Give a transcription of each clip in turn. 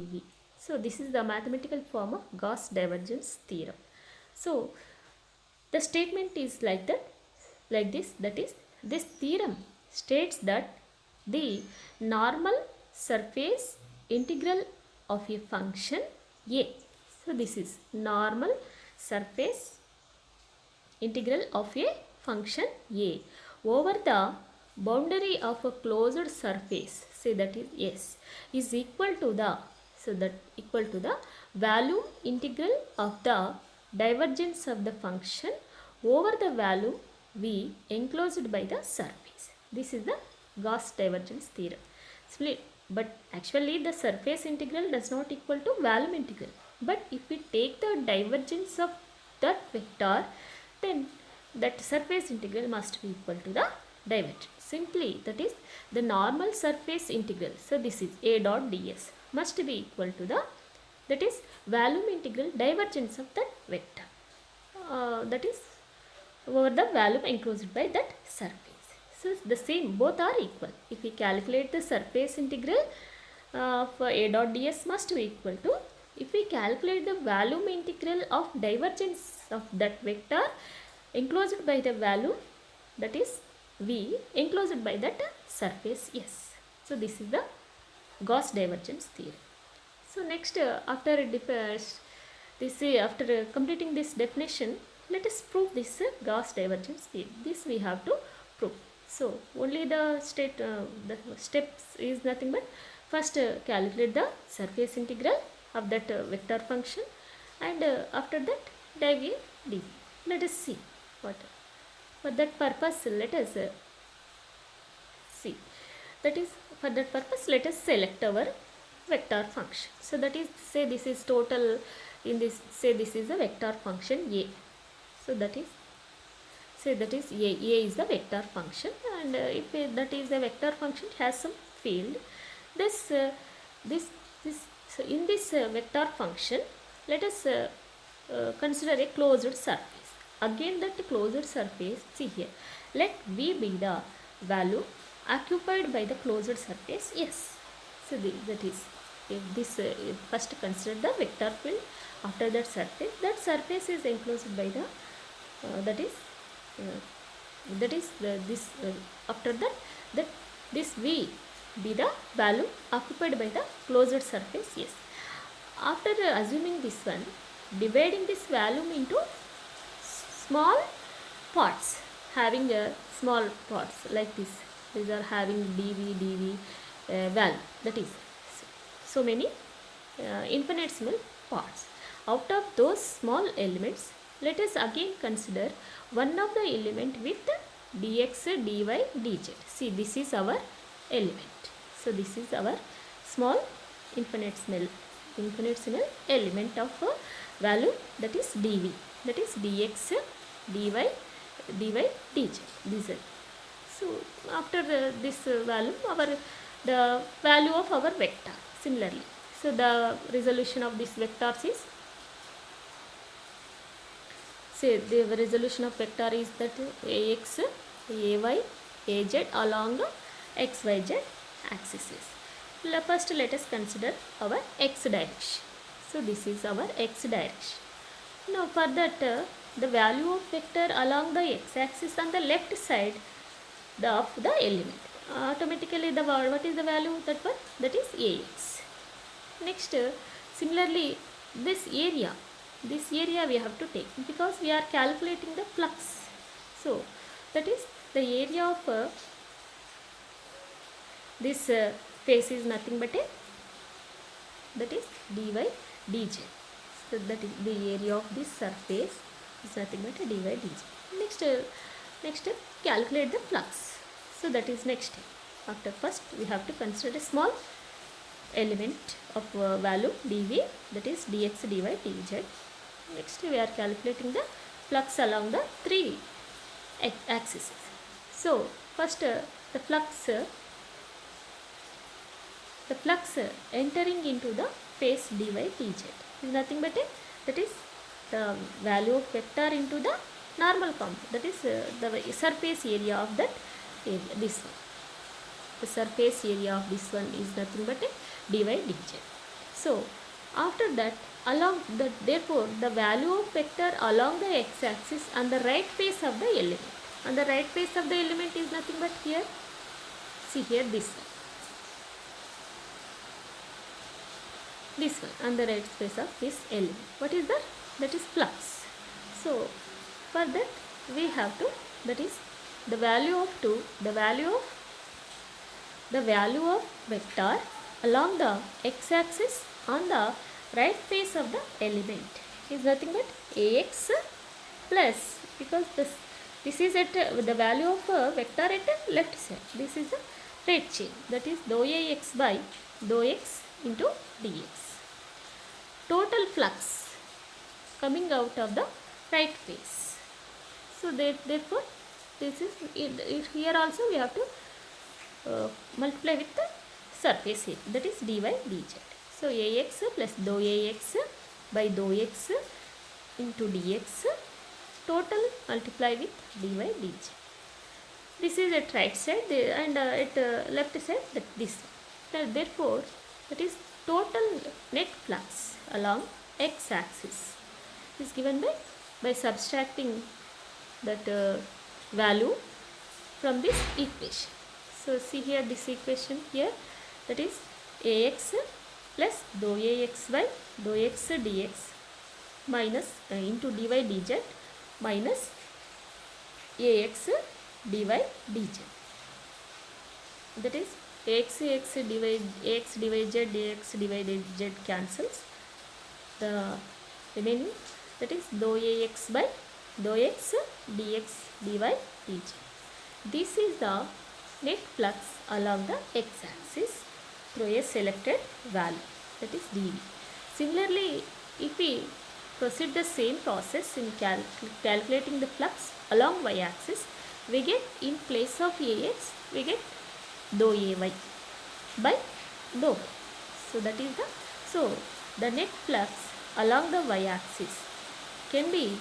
dV. So this is the mathematical form of Gauss divergence theorem. So the statement is like that, like this, that is, this theorem states that the normal surface integral of a function A. So this is normal surface integral of a function A over the boundary of a closed surface, say that is S, is equal to the, so that equal to the volume integral of the divergence of the function over the volume V enclosed by the surface. This is the Gauss divergence theorem. Split. But actually the surface integral does not equal to volume integral. But if we take the divergence of that vector, then that surface integral must be equal to the divergence. Simply, that is the normal surface integral. So this is A dot ds must be equal to the, that is volume integral divergence of that vector. That is over the volume enclosed by that surface. So the same, both are equal. If we calculate the surface integral for A dot ds must be equal to, if we calculate the volume integral of divergence of that vector enclosed by the volume, that is V enclosed by that surface S. So this is the Gauss divergence theorem. So next, after completing this definition, let us prove this Gauss divergence theorem. This we have to prove. So only the steps is nothing but first calculate the surface integral of that vector function, and after that derive dv. Let us see what. For that purpose, let us see. That is, for that purpose, let us select our vector function. So that is, say this is total in this, say this is a vector function A. So that is, say that is A. A is the vector function, and if that is a vector function, it has some field. So in this vector function, let us consider a closed surface. Again, that closed surface, see here, let V be the value occupied by the closed surface S. So that is, if this first consider the vector field after that surface is enclosed by the after that this V be the value occupied by the closed surface S. After assuming this one, dividing this volume into small parts, having small parts like this. These are having dv value, that is so many infinitesimal parts. Out of those small elements, let us again consider one of the element with dx, dy, dz. See, this is our element. So this is our small infinitesimal element of value, that is dv, that is dx, dy, dz. These are. So after this value, the value of our vector. Similarly, so the resolution of this vectors is, say the resolution of vector is that ax, ay, az along xyz axis. First let us consider our x direction. So this is our x direction. Now for that the value of vector along the x axis on the left side of the element, automatically the what is the value of that one? That is ax. Next, similarly this area we have to take, because we are calculating the flux. So that is the area of this face is nothing but a, that is dy dz. So that is the area of this surface is nothing but a dy dz. Next calculate the flux. So that is next step. After first we have to consider a small element of value dv, that is dx, dy, dz. Next we are calculating the flux along the three axes. So first the flux entering into the face dy dz is nothing but a, that is the value of vector into the normal component, that is the surface area of that area, this one. The surface area of this one is nothing but a dy dz. So after that, therefore the value of vector along the x-axis on the right face of the element. On the right face of the element is nothing but here. See here, this one on the right face of this element. What is that? That is flux. So for that we have to, that is the value of vector along the x-axis on the right face of the element is nothing but ax plus, because this is at the value of vector at the left side. This is the rate change, that is dou ax by dou x into dx. Total flux coming out of the right face. So therefore this is here also we have to multiply with the surface area, that is dy dz. So ax plus dou ax by dou x into dx, total multiply with dy dz. This is at right side and at left side this one. Therefore that is total net flux along x-axis is given by subtracting that value from this equation. So see here this equation here, that is ax plus dou ax by dou x dx minus into dy dz minus ax dy dz. That is ax dy z dx dy z cancels. The remaining, that is dou ax by dou x dx dy dz. This is the net flux along the x-axis through a selected value, that is dV. Similarly, if we proceed the same process in calculating the flux along y-axis, we get in place of ax we get dou ay by dou y. So that is the net flux along the y-axis can be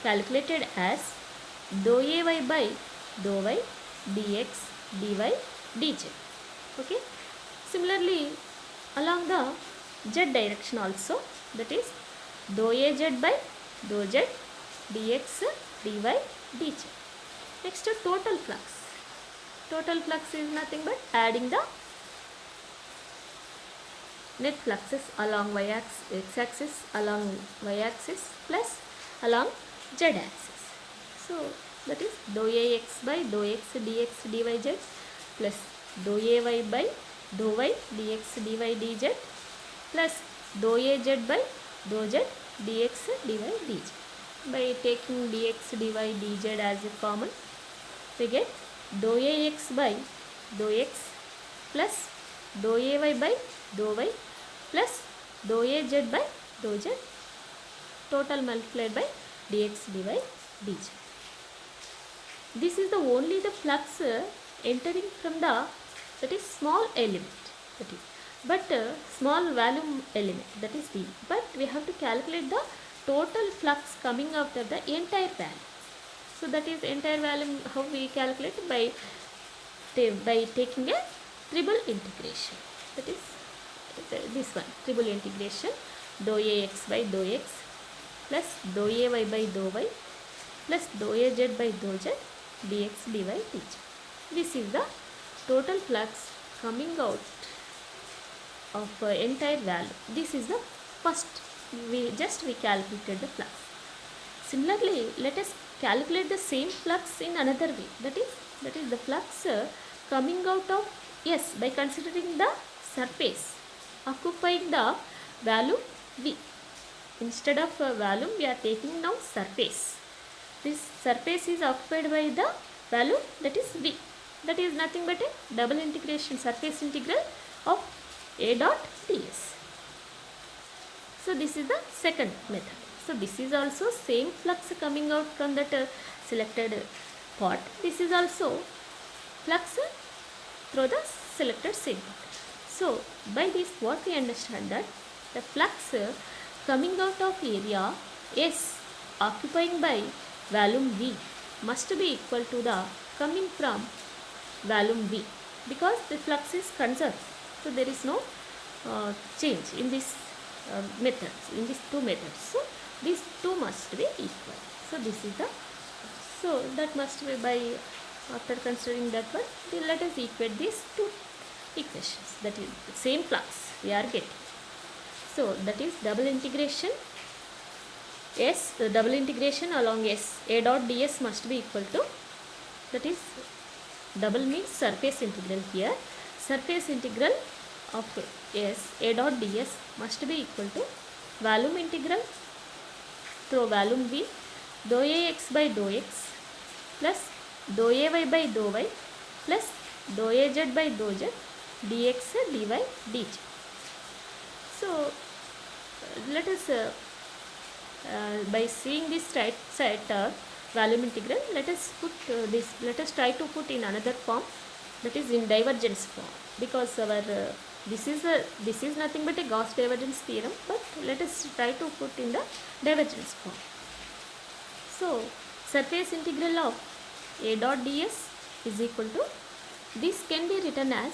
calculated as dou ay by dou y dx dy dz. Okay. Similarly, along the z direction also, that is dou az by dou z dx dy dz. Next, total flux. Total flux is nothing but adding the net fluxes along x-axis, along y-axis plus along z-axis. So that is dou ax by dou x dx dy z plus dou ay by dou y dx dy dz plus dou az by dou z dx dy dz. By taking dx dy dz as a common, we get dou ax by dou x plus dou ay by dou y plus dou az by dou z, total multiplied by dx dy dz. This is the only the flux entering from the, that is small element, that is, but small volume element, that is V. But we have to calculate the total flux coming out of the entire volume. So that is entire volume, how we calculate? By taking a triple integration, that is this one, triple integration dou ax by dou x plus dou ay by dou y plus dou az by dou z dx dy dz. This is the total flux coming out of entire value. This is the first, we calculated the flux. Similarly, let us calculate the same flux in another way, that is the flux coming out of S by considering the surface occupying the value V. Instead of volume, we are taking now surface. This surface is occupied by the value, that is V. That is nothing but a double integration, surface integral of A dot ds. So this is the second method. So this is also same flux coming out from that selected part. This is also flux through the selected segment. So by this what we understand, that the flux coming out of area S occupying by volume V must be equal to the coming from volume V, because the flux is conserved. So there is no change in this methods, in these two methods. So these two must be equal. So this is the, so that must be by, after considering that one, then let us equate these two equations, that is same flux we are getting. So that is double integration S, double integration along S, A dot ds must be equal to, that is double means surface integral here, surface integral of S, A dot ds must be equal to volume integral through volume V, dou Ax by dou x plus dou Ay by dou y plus dou Az by dou z dx dy dz. So let us by seeing this right side volume integral, let us put let us try to put in another form, that is in divergence form, because our this is nothing but a Gauss divergence theorem, but let us try to put in the divergence form. So surface integral of A dot ds is equal to, this can be written as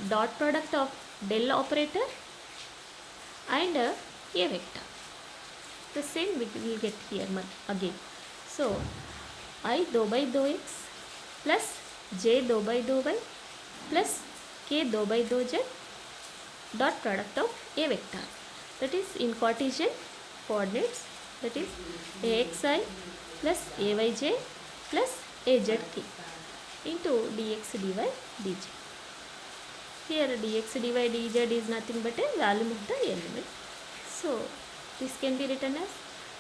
dot product of del operator and a vector. The same we will get here again. So I dou by dou x plus j dou by dou y plus k dou by dou z dot product of a vector, that is in Cartesian coordinates, that is axi plus ayj plus azk into dx dy dz. Here dx dy dz is nothing but a volume of the element. So this can be written as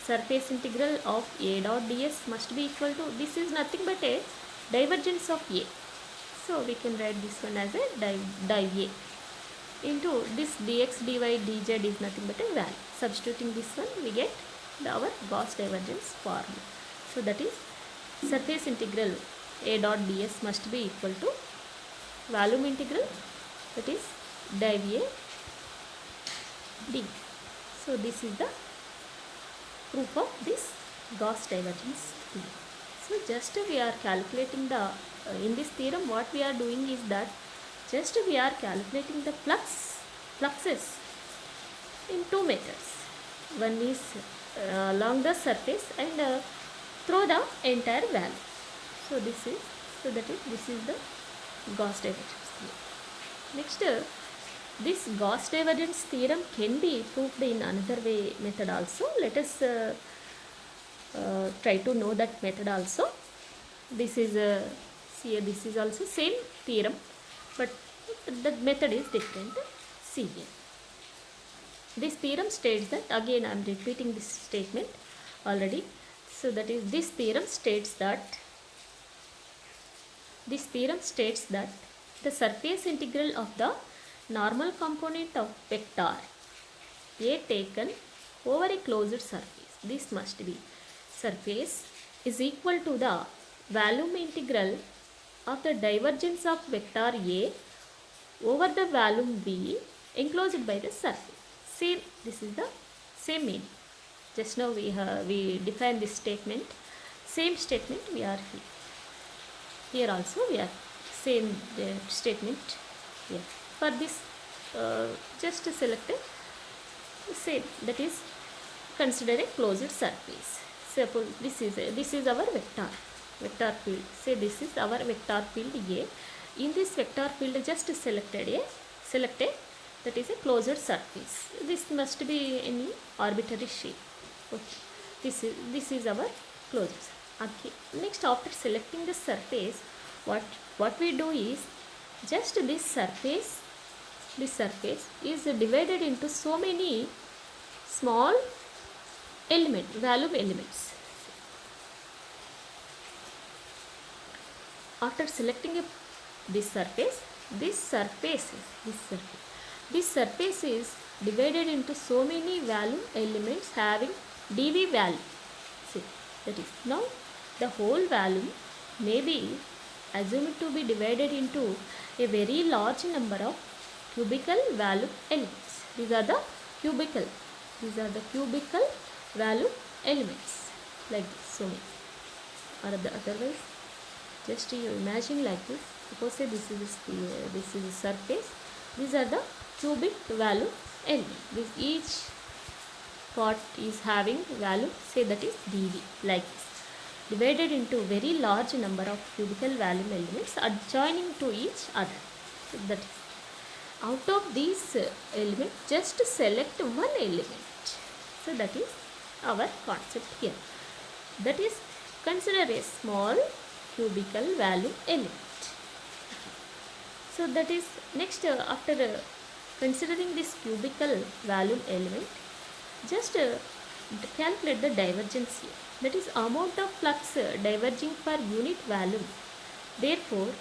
surface integral of A dot ds must be equal to, this is nothing but a divergence of A. So we can write this one as a div A into this dx dy dz is nothing but a value. Substituting this one, we get our Gauss divergence formula. So that is surface integral A dot ds must be equal to volume integral, that is div A d. So this is the proof of this Gauss divergence theorem. So just we are calculating the in this theorem, what we are doing is that just we are calculating the fluxes in two methods. One is along the surface and through the entire value. So this is, so that is, this is the Gauss divergence theorem. Next, this Gauss divergence theorem can be proved in another way method also. Let us try to know that method also. This is see, this is also same theorem, but the method is different. See here. This theorem states that, again I am repeating this statement already. So that is, this theorem states that the surface integral of the normal component of vector A taken over a closed surface, this must be surface, is equal to the volume integral of the divergence of vector A over the volume V enclosed by the surface. Same, this is the same meaning. Just now we defined this statement. Same statement we are here. Here also we are same statement here. For this, just select a same, that is consider a closed surface. Suppose this is our vector field. Say this is our vector field A. In this vector field, just select a that is a closed surface. This must be any arbitrary shape. Okay. This is our closed surface. Okay. Next, after selecting the surface, what we do is, just this surface is divided into so many small volume elements. After selecting this surface is divided into so many volume elements having dV value. See, that is, now the whole volume may be assumed to be divided into a very large number of cubical volume elements. These are the cubical volume elements, like this, so many. Or otherwise, just you imagine like this. Suppose say this is the surface. These are the cubic value element. This each part is having value, say that is dV, like this, divided into very large number of cubical volume elements adjoining to each other. So that is, out of these elements, just select one element. So that is our concept here. That is, consider a small cubical volume element. So that is next, after considering this cubical volume element, just calculate the divergence here. That is, amount of flux diverging per unit volume. Therefore,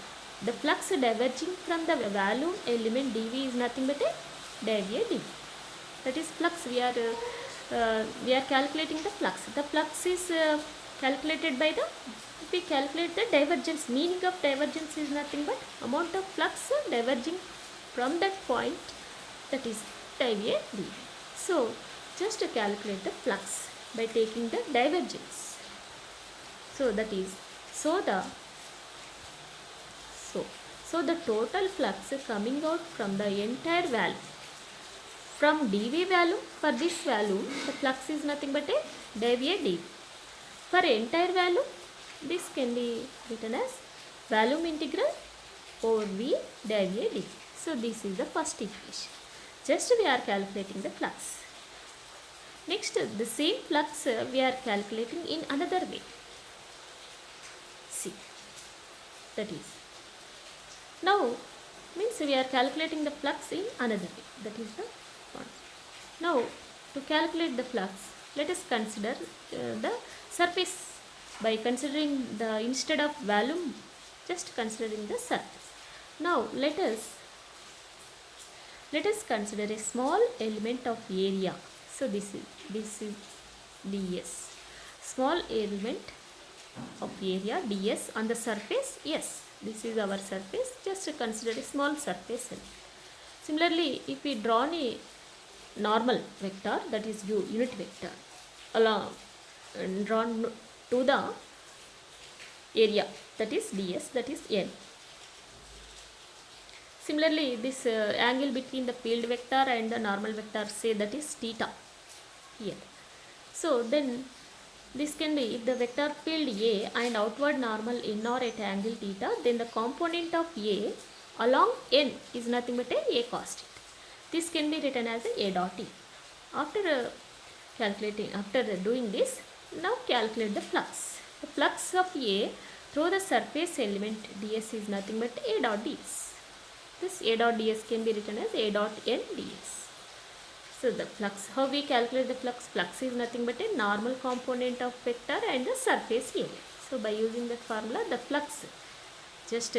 the flux diverging from the volume element dV is nothing but a dV dV. That is flux. We are calculating the flux. The flux is calculated by the, we calculate the divergence. Meaning of divergence is nothing but amount of flux diverging from that point, that is dV dV. So just to calculate the flux by taking the divergence. So that is, so the total flux coming out from the entire value, from dV value, for this value the flux is nothing but a dV dV. For entire value, this can be written as volume integral over V dV dV. So this is the first equation. Just we are calculating the flux. Next, the same flux we are calculating in another way. See, that is, now means we are calculating the flux in another way. That is the one. Now to calculate the flux, let us consider the surface by considering the, instead of volume, just considering the surface. Now let us consider a small element of area. So this is ds, small element of area ds on the surface. Yes, this is our surface. Just consider a small surface. Similarly, if we draw a normal vector, that is unit vector, along drawn to the area, that is ds, that is n. Similarly, this angle between the field vector and the normal vector, say that is theta here. So then this can be, if the vector field A and outward normal n are at angle theta, then the component of A along n is nothing but a cos theta. This can be written as a dot t. After doing this, now calculate the flux. The flux of A through the surface element ds is nothing but a dot ds. This a dot ds can be written as a dot n ds. So the flux, how we calculate the flux? Flux is nothing but a normal component of vector and the surface area. So by using that formula, the flux, just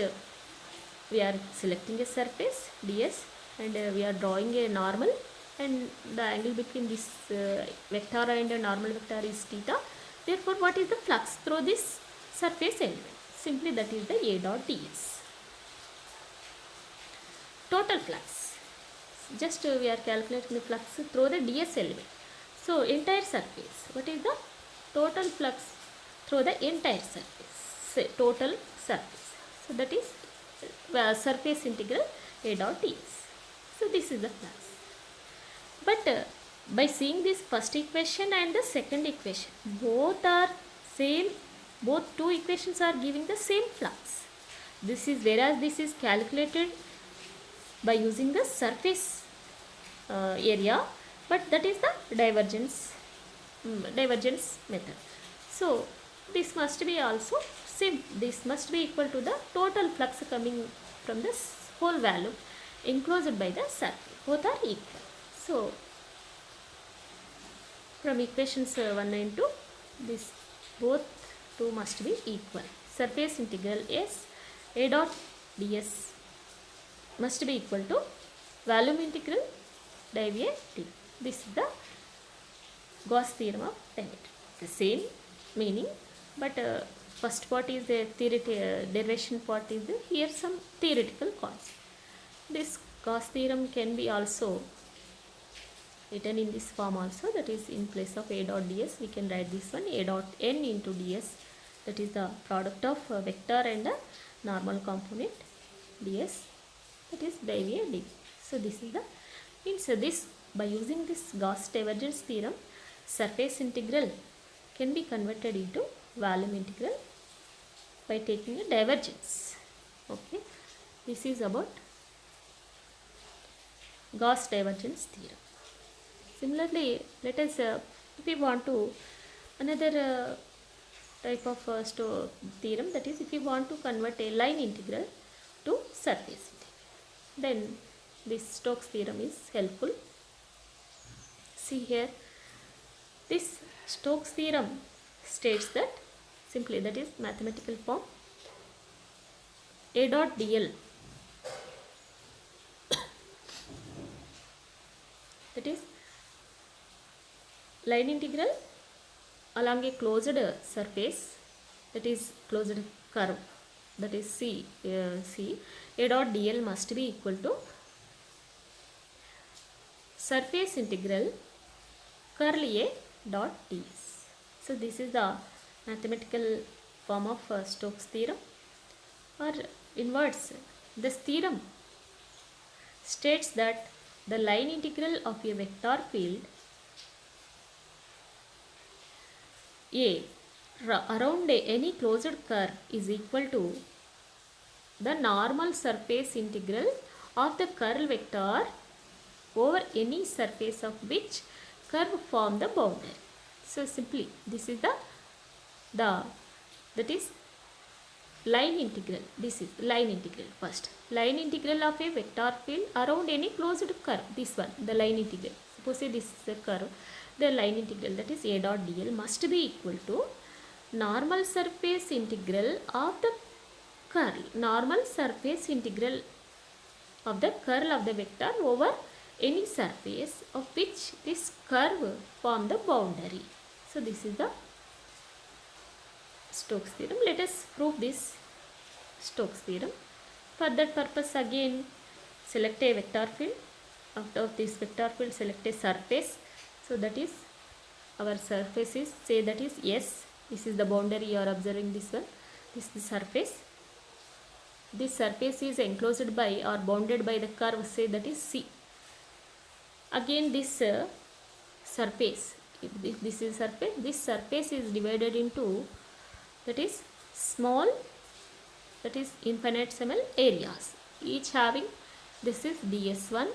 we are selecting a surface ds and we are drawing a normal, and the angle between this vector and a normal vector is theta. Therefore, what is the flux through this surface element? Simply that is the a dot ds. Total flux. Just we are calculating the flux through the ds element. So entire surface, what is the total flux through the entire surface? Say, total surface. So that is surface integral a dot ds. So this is the flux. But by seeing this first equation and the second equation, both are same. Both two equations are giving the same flux. This is, whereas this is calculated by using the surface area, but that is the divergence method. So this must be also same. This must be equal to the total flux coming from this whole value enclosed by the surface. Both are equal. So from equations 1 and 2, this both two must be equal. Surface integral s a dot ds must be equal to volume integral dV dV. This is the Gauss theorem of diameter. The same meaning, but first part is the derivation part is here some theoretical concept. This Gauss theorem can be also written in this form also, that is in place of a dot ds we can write this one a dot n into ds, that is the product of vector and a normal component ds, that is dV dV. So this is the Means this, by using this Gauss divergence theorem, surface integral can be converted into volume integral by taking a divergence. Okay, this is about Gauss divergence theorem. Similarly, let us if we want to another type of theorem, that is if you want to convert a line integral to surface integral, then this Stokes theorem is helpful. See here, this Stokes theorem states that simply, that is mathematical form, A dot dl, that is line integral along a closed surface, that is closed curve, that is C, A dot dl must be equal to surface integral curl A dot ds. So this is the mathematical form of Stokes theorem. Or in words, this theorem states that the line integral of a vector field A around any closed curve is equal to the normal surface integral of the curl vector over any surface of which curve form the boundary. So simply, this is the that is line integral. This is line integral. First, line integral of a vector field around any closed curve. This one, the line integral. Suppose this is a curve. The line integral, that is A dot dl, must be equal to normal surface integral of the curl. Normal surface integral of the curl of the vector over any surface of which this curve form the boundary. So this is the Stokes theorem. Let us prove this Stokes theorem. For that purpose, again select a vector field. Out of this vector field, select a surface. So that is, our surface is, say that is S. This is the boundary you are observing, this one. This is the surface. This surface is enclosed by or bounded by the curve, say that is C. Again this surface, if this is surface, this surface is divided into, that is small, that is infinitesimal areas, each having, this is ds1,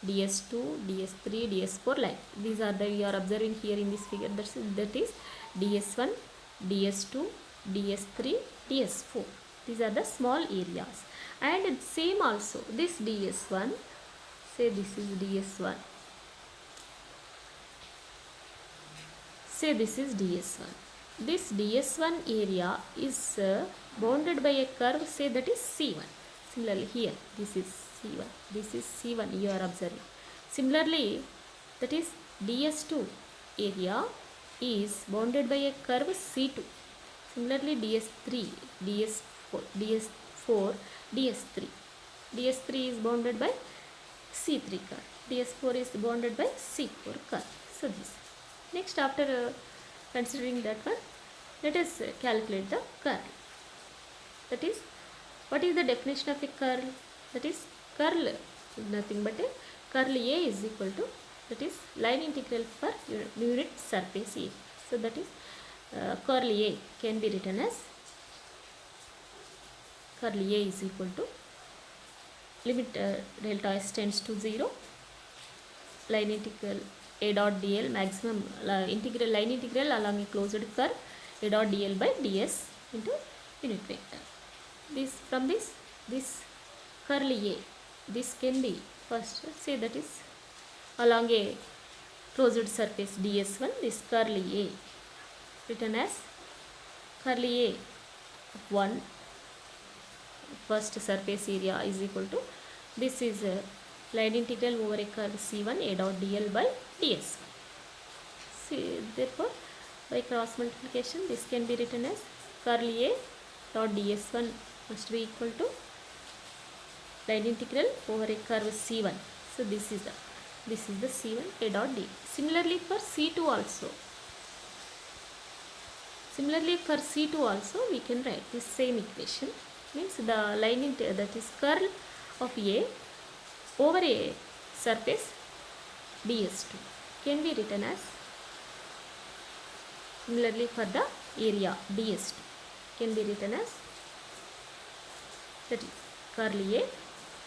ds2, ds3, ds4, like these are the, you are observing here in this figure, that is ds1, ds2, ds3, ds4. These are the small areas. And same also, this ds1, say this is ds1, say this is ds1. This ds1 area is bounded by a curve, say that is c1. Similarly here, this is c1, this is c1 you are observing. Similarly, that is ds2 area is bounded by a curve c2. Similarly ds3, ds4, ds4, ds3. ds3 is bounded by c3 curve. ds4 is bounded by c4 curve. So this. Next, after considering that one, let us calculate the curl. That is, what is the definition of a curl? That is, curl is nothing but a curl A is equal to, that is line integral for unit surface area. So that is curl A can be written as curl A is equal to limit delta s tends to 0, line integral A dot dl, maximum integral, line integral along a closed curve, A dot dl by ds into unit vector. This, from this curl A, this can be, first say that is along a closed surface ds1, this curl A written as curl A of 1, first surface area is equal to, this is line integral over a curve c1 A dot dl by ds. See, therefore by cross multiplication this can be written as curl A dot ds1 must be equal to line integral over a curve c1. So this is the c1 A dot d. Similarly for c2 also. Similarly for c2 also we can write this same equation. Means the line integral, that is curl of A over a surface ds2 can be written as, similarly for the area ds2 can be written as, that is curly A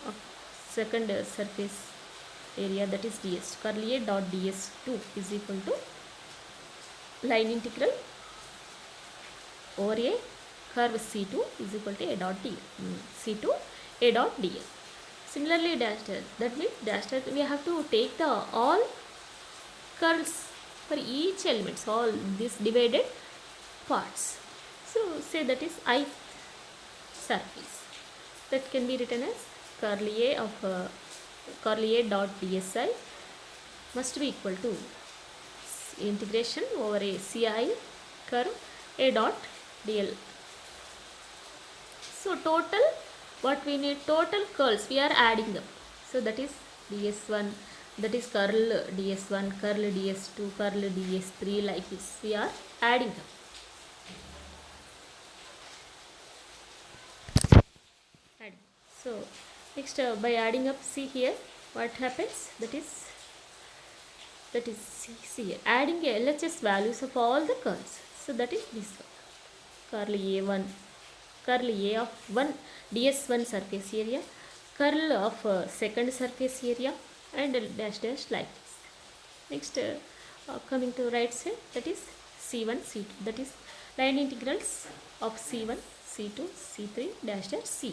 of second surface area, that is ds, curly A dot ds2 is equal to line integral over a curve C2 is equal to a dot dl, C2 a dot dl. Similarly dash dash, that means dash dash we have to take the all curls for each elements, all these divided parts. So say that is I surface, that can be written as curly A of curly A dot dsi must be equal to integration over a ci curve a dot dl. So total, what we need, total curls we are adding up. So that is ds1, that is curl ds1, curl ds2, curl ds3, like this we are adding up. So next by adding up, see here what happens, that is see here, adding LHS values of all the curls. So that is this one, curly A1, curly A of 1 ds1 surface area, curl of second surface area, and dash dash like this. Next coming to right side, that is c1 c2, that is line integrals of c1 c2 c3 dash dash ca.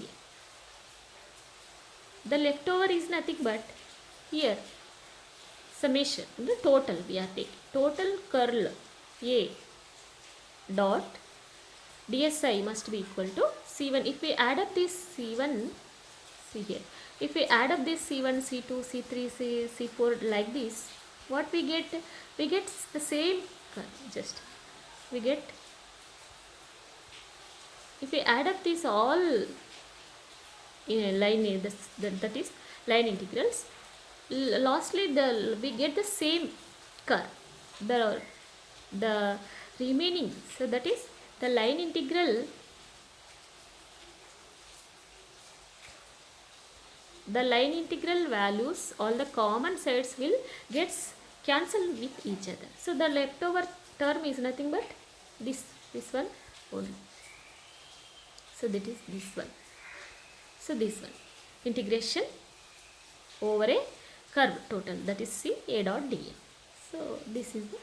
The leftover is nothing but here summation, the total we are taking, total curl A dot dsi must be equal to c1. If we add up this c1, see here, if we add up this c1 c2 c3 c4 like this, what we get the same curl. Just we get, if we add up this all in a line, that is line integrals, lastly we get the same curve, the remaining. So that is the line integral, the line integral values, all the common sides will gets cancelled with each other. So the leftover term is nothing but this one only. So that is this one. So this one, integration over a curve total, that is C a dot dl. So this is the,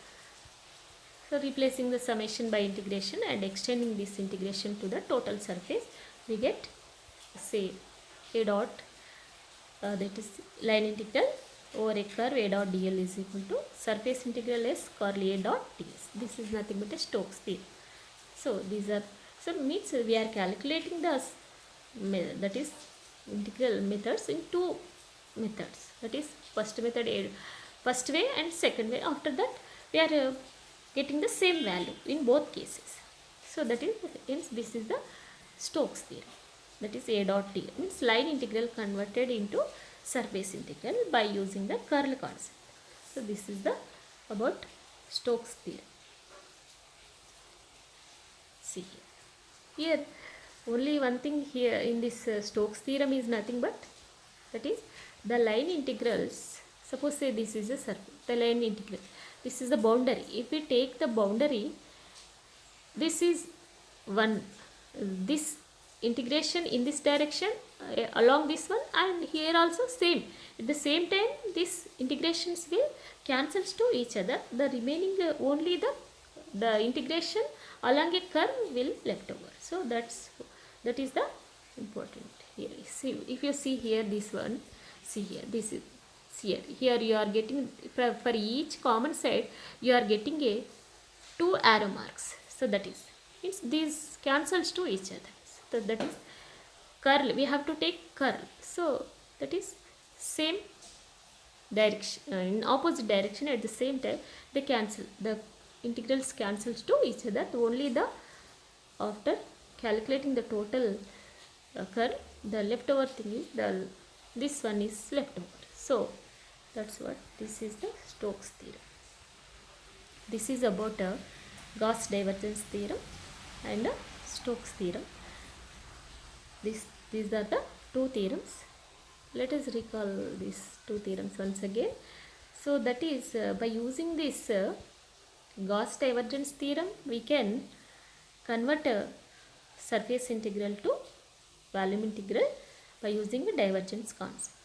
so replacing the summation by integration and extending this integration to the total surface, we get say a dot that is line integral over a curve a dot dl is equal to surface integral s curly A dot ds. This is nothing but a Stokes theorem. So these are, so means we are calculating the that is integral methods in two methods, that is first method, first way and second way. After that we are getting the same value in both cases. So that is, hence this is the Stokes theorem, that is a dot d, means line integral converted into surface integral by using the curl concept. So this is the about Stokes theorem. See here only one thing here in this Stokes theorem is nothing but, that is the line integrals. Suppose say this is a surface, the line integral, this is the boundary. If we take the boundary, this is one, this integration in this direction along this one, and here also same. At the same time these integrations will cancels to each other. The remaining only the integration along a curve will left over. So that is the important here. See, if you see here this one, see here, this is here you are getting for each common side you are getting a 2 arrow marks. So that is, means these cancels to each other. So that is curl, we have to take curl. So that is same direction, in opposite direction, at the same time they cancel, the integrals cancels to each other. Only the, after calculating the total curl, the leftover thing is this one is left over. So that's what, this is the Stokes theorem. This is about a Gauss divergence theorem and a Stokes theorem. These are the two theorems. Let us recall these two theorems once again. So that is by using this Gauss divergence theorem, we can convert a surface integral to volume integral by using the divergence concept.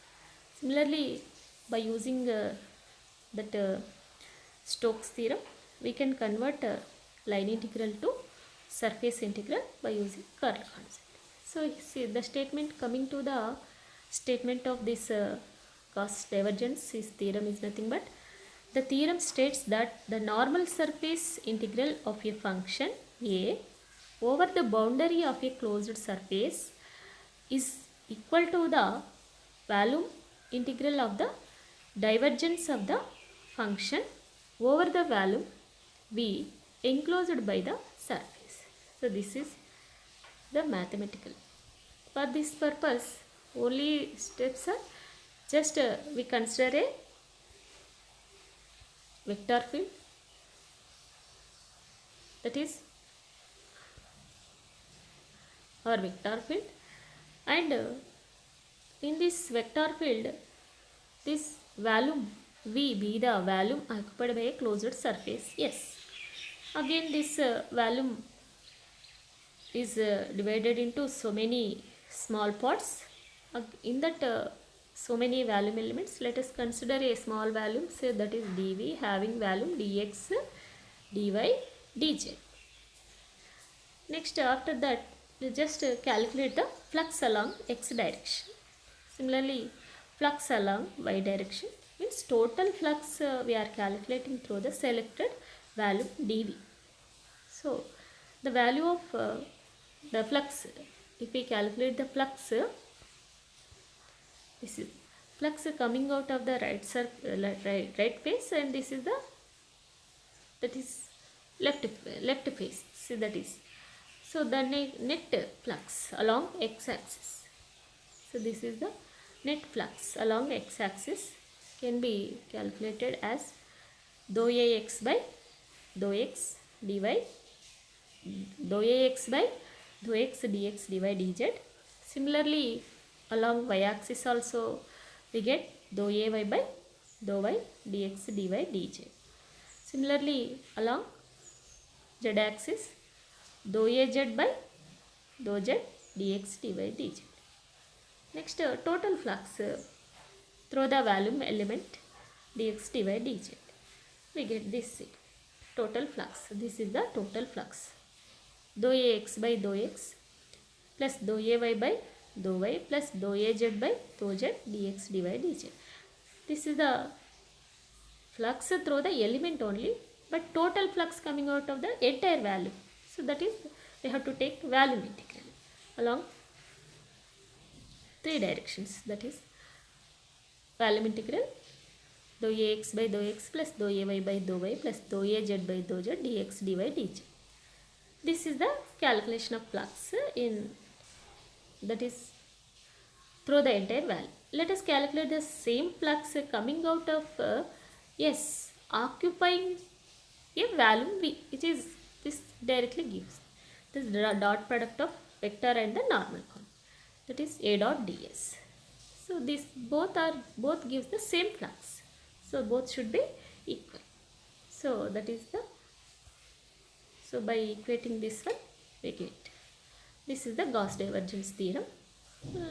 Similarly, by using that Stokes theorem, we can convert a line integral to surface integral by using curl concept. So see the statement, coming to the statement of this Gauss divergence theorem is nothing but the theorem states that the normal surface integral of a function a over the boundary of a closed surface is equal to the volume integral of the divergence of the function over the volume V enclosed by the surface. So this is the mathematical. For this purpose, only steps are just we consider a vector field, that is our vector field, and in this vector field this volume V be the volume occupied by a closed surface S. Again this volume is divided into so many small parts. In that so many volume elements, let us consider a small volume, say that is dV having volume dx, dy, dz. Next after that we just calculate the flux along x direction. Similarly, flux along y direction means total flux we are calculating through the selected volume dV. So the value of the flux, if we calculate the flux, this is flux coming out of the right face, and this is the that is left face. See that is, so the net flux along x-axis. So this is the net flux along x-axis can be calculated as dou Ax by dou x dy, dou Ax by dou x dx dy dz. Similarly, along y-axis also we get dou Ay by dou y dx dy dz. Similarly, along z-axis dou Az by dou z dx dy dz. Next, total flux through the volume element dx dy dz. We get this total flux. This is the total flux. Dou Ax by dou x plus dou Ay by dou y plus dou Az by dou z dx dy dz. This is the flux through the element only, but total flux coming out of the entire volume. So that is, we have to take volume integral along three directions, that is volume integral dou Ax by dou x plus dou Ay by dou y plus dou Az by dou z dx dy dz. This is the calculation of flux in, that is through the entire volume. Let us calculate the same flux coming out of S occupying a volume V, which is this directly gives this dot product of vector and the normal component, that is A dot ds. So this both gives the same flux, so both should be equal. So that is the, so by equating this one we get, this is the Gauss divergence theorem.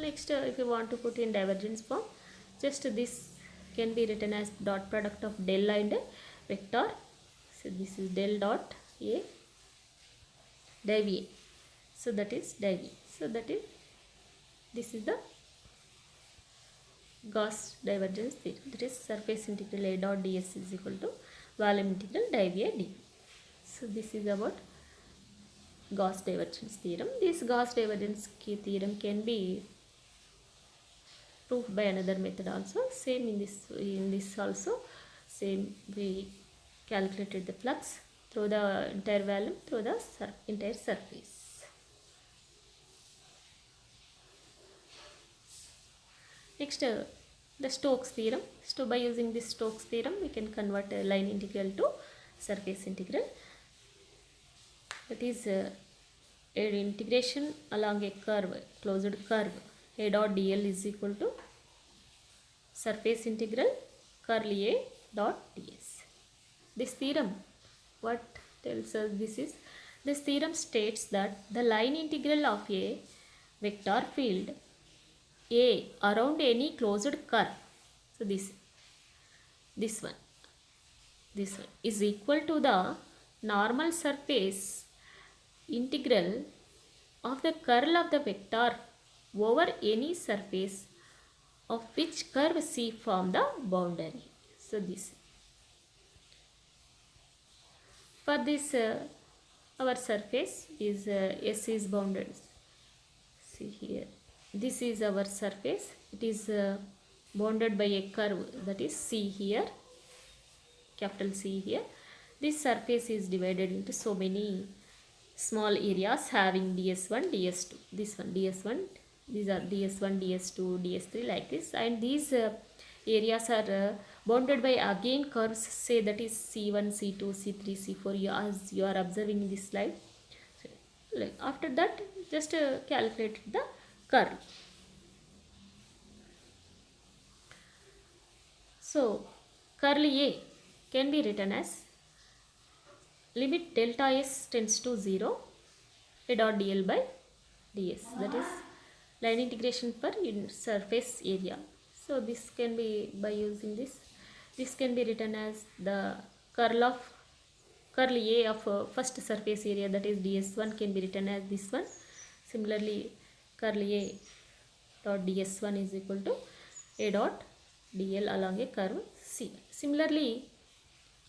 Next, if you want to put in divergence form, just this can be written as dot product of del and vector. So this is del dot A div A. So that is div A. So that is, this is the Gauss divergence theorem, that is surface integral A dot ds is equal to volume integral div A dv. So this is about Gauss divergence theorem. This Gauss divergence theorem can be proved by another method also. Same in this also, same we calculated the flux through the entire volume through the entire surface. Next, the Stokes theorem. So by using this Stokes theorem, we can convert a line integral to surface integral. That is an integration along a curve, closed curve. A dot dl is equal to surface integral curl A dot ds. This theorem, what tells us this theorem states that the line integral of a vector field A around any closed curve, so this one is equal to the normal surface integral of the curl of the vector over any surface of which curve C form the boundary. So this, for this our surface is S is bounded. See here, this is our surface. It is bounded by a curve, that is C here, capital C here. This surface is divided into so many small areas having ds1, ds2, this one ds1, these are ds1, ds2, ds3, like this, and these areas are bounded by again curves, say that is c1, c2, c3, c4, as you are observing in this slide. So, like after that, just calculate the curl. So curl A can be written as limit delta s tends to 0 a dot dl by ds, that is line integration per surface area. So this can be, by using this can be written as the curl A of first surface area, that is ds1, can be written as this one. Similarly, curl A dot ds1 is equal to a dot dl along a curve C. Similarly,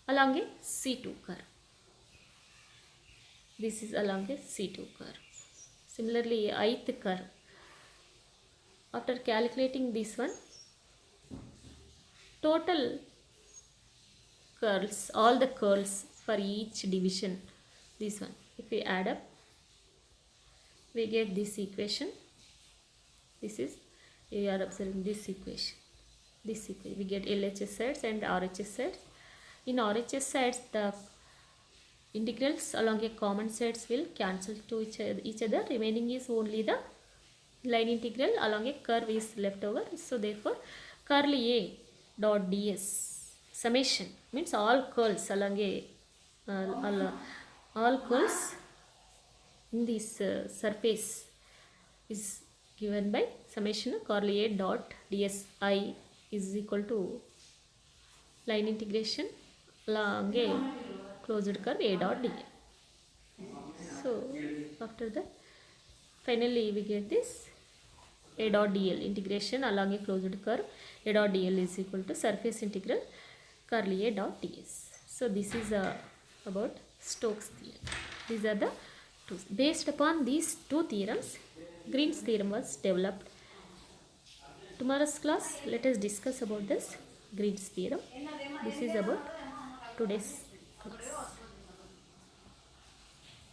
along a C2 curve, this is along a C2 curve. Similarly, ith curve, after calculating this one, total curls, all the curls for each division, this one, if we add up, we get this equation. This is, we are observing this equation, we get LHS sides and RHS sides. In RHS sides, the integrals along a common sides will cancel to each other. Remaining is only the line integral along a curve is left over. So therefore, curl A dot ds summation means all curls along a all curls in this surface is given by summation curl A dot ds I is equal to line integration along a closed curve A dot dl. So after that, finally we get this A dot dl integration along a closed curve A dot dl is equal to surface integral curl A dot ds. So this is about Stokes theorem. These are the two. Based upon these two theorems, Green's theorem was developed. Tomorrow's class, let us discuss about this Green's theorem. This is about today's class.